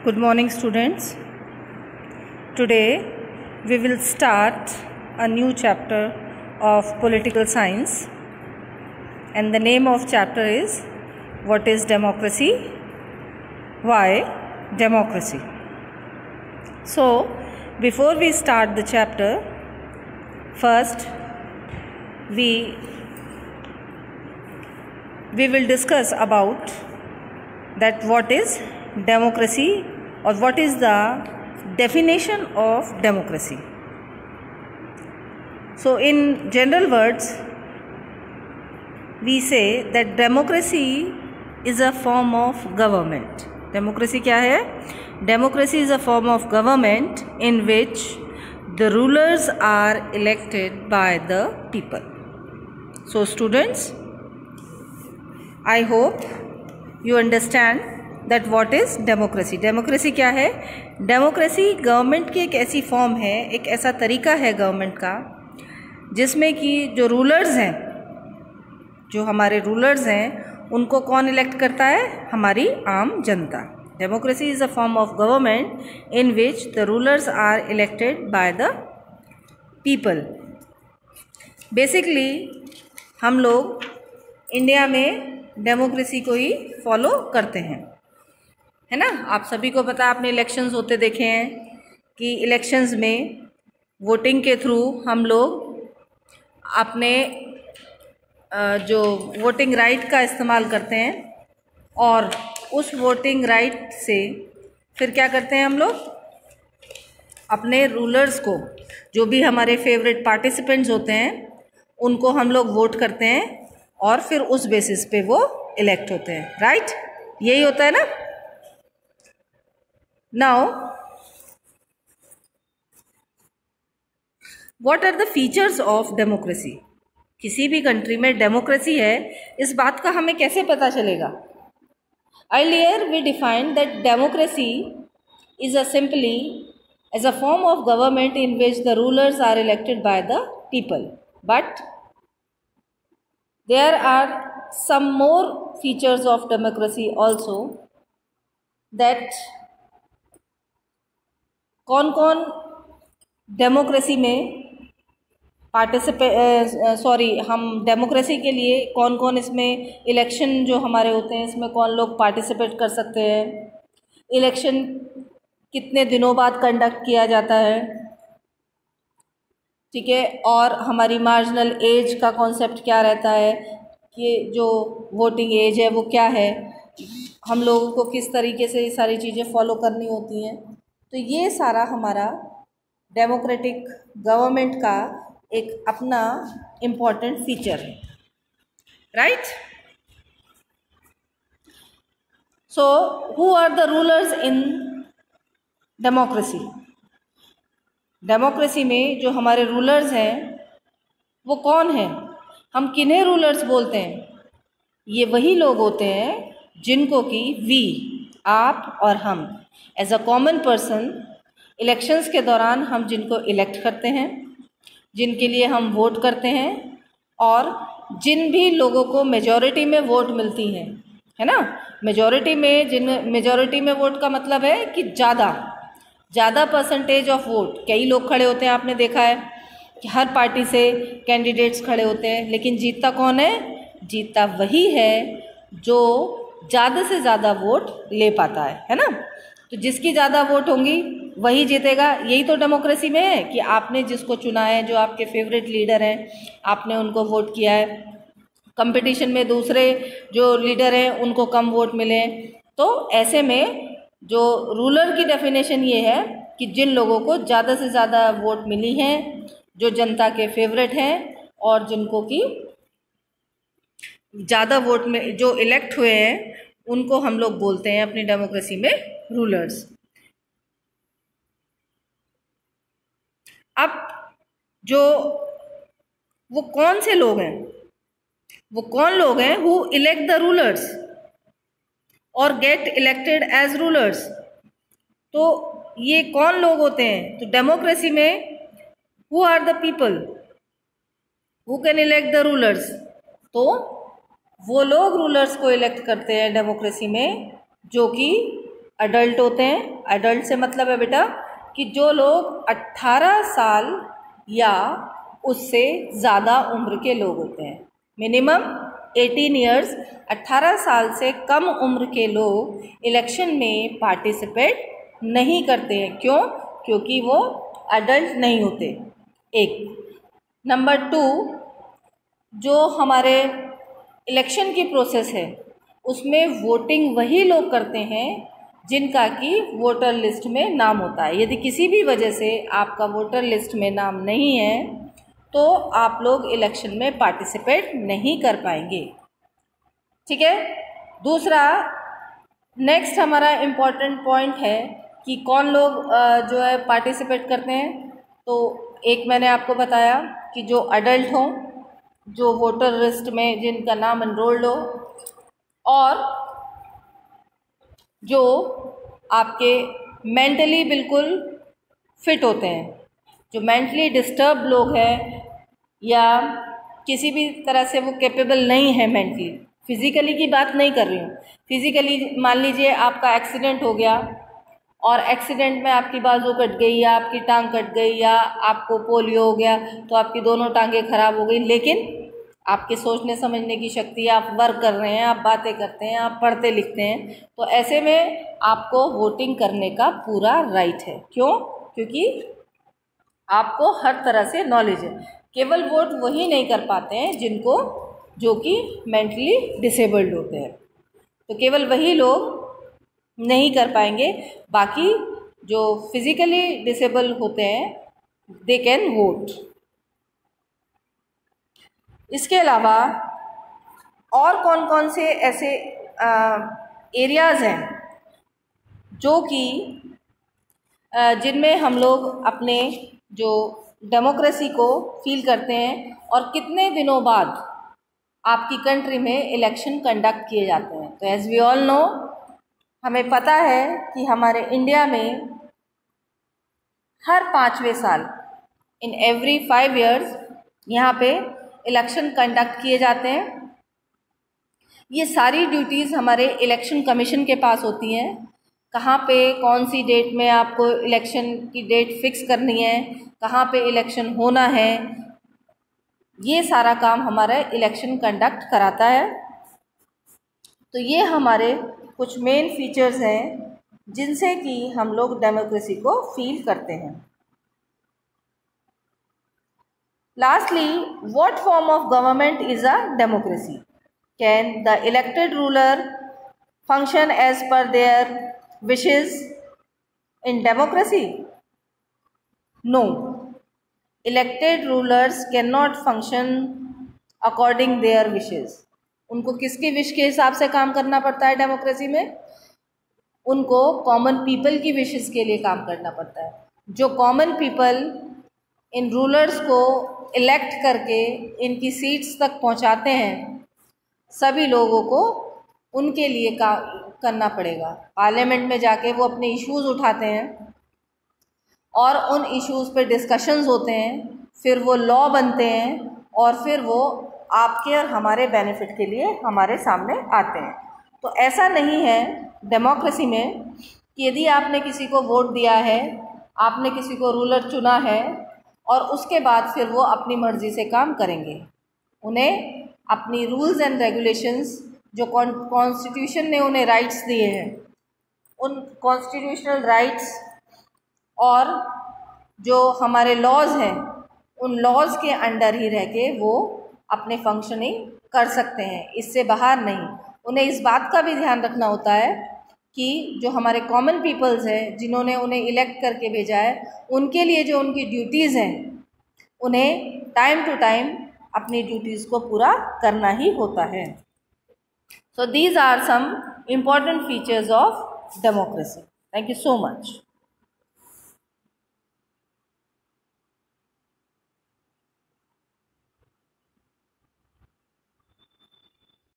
Good morning, students. Today we will start a new chapter of political science, and the name of chapter is What is Democracy? Why Democracy? So, before we start the chapter, first we will discuss about that what is democracy or what is the definition of democracy. So in general words, we say that democracy is a form of government. Democracy क्या है? Democracy is a form of government in which the rulers are elected by the people. So students, I hope you understand that what is democracy. Democracy क्या है? Democracy government की एक ऐसी form है, एक ऐसा तरीका है गवर्नमेंट का जिसमें कि जो रूलर्स हैं, जो हमारे रूलर्स हैं, उनको कौन इलेक्ट करता है? हमारी आम जनता. Democracy is a form of government in which the rulers are elected by the people. Basically हम लोग इंडिया में डेमोक्रेसी को ही फॉलो करते हैं, है ना. आप सभी को पता, आपने इलेक्शंस होते देखे हैं कि इलेक्शंस में वोटिंग के थ्रू हम लोग अपने जो वोटिंग राइट का इस्तेमाल करते हैं और उस वोटिंग राइट से फिर क्या करते हैं हम लोग? अपने रूलर्स को, जो भी हमारे फेवरेट पार्टिसिपेंट्स होते हैं, उनको हम लोग वोट करते हैं और फिर उस बेसिस पे वो इलेक्ट होते हैं. राइट? यही होता है ना. Now what are the features of democracy? किसी भी कंट्री में डेमोक्रेसी है, इस बात का हमें कैसे पता चलेगा? Earlier we defined that democracy is simply as a form of government in which the rulers are elected by the people. But there are some more features of democracy also, that कौन कौन democracy में हम democracy के लिए कौन कौन इसमें election जो हमारे होते हैं, इसमें कौन लोग पार्टिसिपेट कर सकते हैं, इलेक्शन कितने दिनों बाद कंडक्ट किया जाता है, ठीक है, और हमारी मार्जिनल एज का कॉन्सेप्ट क्या रहता है, कि जो वोटिंग एज है वो क्या है, हम लोगों को किस तरीके से ये सारी चीज़ें फॉलो करनी होती हैं. तो ये सारा हमारा डेमोक्रेटिक गवर्नमेंट का एक अपना इम्पॉर्टेंट फीचर है. Right? So who are the rulers in democracy? Democracy में जो हमारे रूलर्स हैं वो कौन हैं? हम किन्हें रूलर्स बोलते हैं? ये वही लोग होते हैं जिनको कि वी, आप और हम, as a common person elections के दौरान हम जिनको इलेक्ट करते हैं, जिनके लिए हम वोट करते हैं, और जिन भी लोगों को मेजॉरिटी में वोट मिलती हैं, है ना. मेजॉरिटी में वोट का मतलब है कि ज़्यादा परसेंटेज ऑफ वोट. कई लोग खड़े होते हैं, आपने देखा है कि हर पार्टी से कैंडिडेट्स खड़े होते हैं, लेकिन जीतता कौन है? जीतता वही है जो ज़्यादा से ज़्यादा वोट ले पाता है ना. तो जिसकी ज़्यादा वोट होंगी वही जीतेगा. यही तो डेमोक्रेसी में है कि आपने जिसको चुना है, जो आपके फेवरेट लीडर हैं, आपने उनको वोट किया है. कंपटीशन में दूसरे जो लीडर हैं उनको कम वोट मिले. तो ऐसे में जो रूलर की डेफिनेशन ये है कि जिन लोगों को ज़्यादा से ज़्यादा वोट मिली हैं, जो जनता के फेवरेट हैं और जिनको कि ज़्यादा वोट में जो इलेक्ट हुए हैं, उनको हम लोग बोलते हैं अपनी डेमोक्रेसी में रूलर्स. अब जो वो कौन से लोग हैं, वो कौन लोग हैं हु इलेक्ट द रूलर्स और गेट इलेक्टेड एज रूलर्स? तो ये कौन लोग होते हैं? तो डेमोक्रेसी में who are the people who can elect the rulers? तो वो लोग रूलर्स को इलेक्ट करते हैं डेमोक्रेसी में जो कि अडल्ट होते हैं, एडल्ट से मतलब है बेटा कि जो लोग 18 साल या उससे ज़्यादा उम्र के लोग होते हैं। मिनिमम 18 ईयर्स, 18 साल से कम उम्र के लोग इलेक्शन में पार्टिसिपेट नहीं करते हैं। क्यों? क्योंकि वो एडल्ट नहीं होते। एक नंबर 2, जो हमारे इलेक्शन की प्रोसेस है उसमें वोटिंग वही लोग करते हैं जिनका कि वोटर लिस्ट में नाम होता है। यदि किसी भी वजह से आपका वोटर लिस्ट में नाम नहीं है तो आप लोग इलेक्शन में पार्टिसिपेट नहीं कर पाएंगे। ठीक है। दूसरा, नेक्स्ट हमारा इम्पॉर्टेंट पॉइंट है कि कौन लोग जो है पार्टिसिपेट करते हैं। तो एक मैंने आपको बताया कि जो एडल्ट हों, जो वोटर लिस्ट में जिनका नाम एनरोल्ड हो, और जो आपके मेंटली बिल्कुल फिट होते हैं। जो मेंटली डिस्टर्ब लोग हैं या किसी भी तरह से वो कैपेबल नहीं है मेंटली, फिज़िकली की बात नहीं कर रही हूँ। फिज़िकली मान लीजिए आपका एक्सीडेंट हो गया और एक्सीडेंट में आपकी बाजू कट गई या आपकी टांग कट गई या आपको पोलियो हो गया तो आपकी दोनों टांगें खराब हो गई, लेकिन आपके सोचने समझने की शक्ति, आप वर्क कर रहे हैं, आप बातें करते हैं, आप पढ़ते लिखते हैं, तो ऐसे में आपको वोटिंग करने का पूरा राइट है। क्यों? क्योंकि आपको हर तरह से नॉलेज है। केवल वोट वही नहीं कर पाते हैं जो कि मेंटली डिसेबल्ड होते हैं, तो केवल वही लोग नहीं कर पाएंगे। बाकी जो फिज़िकली डिसेबल होते हैं दे कैन वोट। इसके अलावा और कौन कौन से ऐसे एरियाज़ हैं जो कि जिनमें हम लोग अपने जो डेमोक्रेसी को फील करते हैं, और कितने दिनों बाद आपकी कंट्री में इलेक्शन कंडक्ट किए जाते हैं। तो एज़ वी ऑल नो, हमें पता है कि हमारे इंडिया में हर 5वें साल, इन एवरी 5 years, यहाँ पे इलेक्शन कंडक्ट किए जाते हैं। ये सारी ड्यूटीज़ हमारे इलेक्शन कमीशन के पास होती हैं। कहाँ पे कौन सी डेट में आपको इलेक्शन की डेट फिक्स करनी है, कहाँ पे इलेक्शन होना है, ये सारा काम हमारा इलेक्शन कंडक्ट कराता है। तो ये हमारे कुछ मेन फीचर्स हैं जिनसे कि हम लोग डेमोक्रेसी को फील करते हैं। Lastly, what form of government is a democracy? Can the elected ruler function as per their wishes in democracy? No. Elected rulers cannot function according their wishes. उनको किसके विश के हिसाब से काम करना पड़ता है डेमोक्रेसी में? उनको कॉमन पीपल की विशेस के लिए काम करना पड़ता है। जो कॉमन पीपल इन रूलर्स को इलेक्ट करके इनकी सीट्स तक पहुंचाते हैं, सभी लोगों को उनके लिए करना पड़ेगा। पार्लियामेंट में जाके वो अपने इश्यूज़ उठाते हैं और उन इश्यूज़ पे डिस्कशंस होते हैं, फिर वो लॉ बनते हैं और फिर वो आपके और हमारे बेनिफिट के लिए हमारे सामने आते हैं। तो ऐसा नहीं है डेमोक्रेसी में कि यदि आपने किसी को वोट दिया है, आपने किसी को रूलर चुना है और उसके बाद फिर वो अपनी मर्ज़ी से काम करेंगे। उन्हें अपनी रूल्स एंड रेगुलेशंस, जो कॉन्स्टिट्यूशन ने उन्हें राइट्स दिए हैं, उन कॉन्स्टिट्यूशनल राइट्स और जो हमारे लॉज हैं, उन लॉज के अंडर ही रह के वो अपने फंक्शनिंग कर सकते हैं, इससे बाहर नहीं। उन्हें इस बात का भी ध्यान रखना होता है कि जो हमारे कॉमन पीपल्स हैं, जिन्होंने उन्हें इलेक्ट करके भेजा है, उनके लिए जो उनकी ड्यूटीज़ हैं, उन्हें टाइम टू टाइम अपनी ड्यूटीज़ को पूरा करना ही होता है। So these are some important features of democracy. Thank you so much.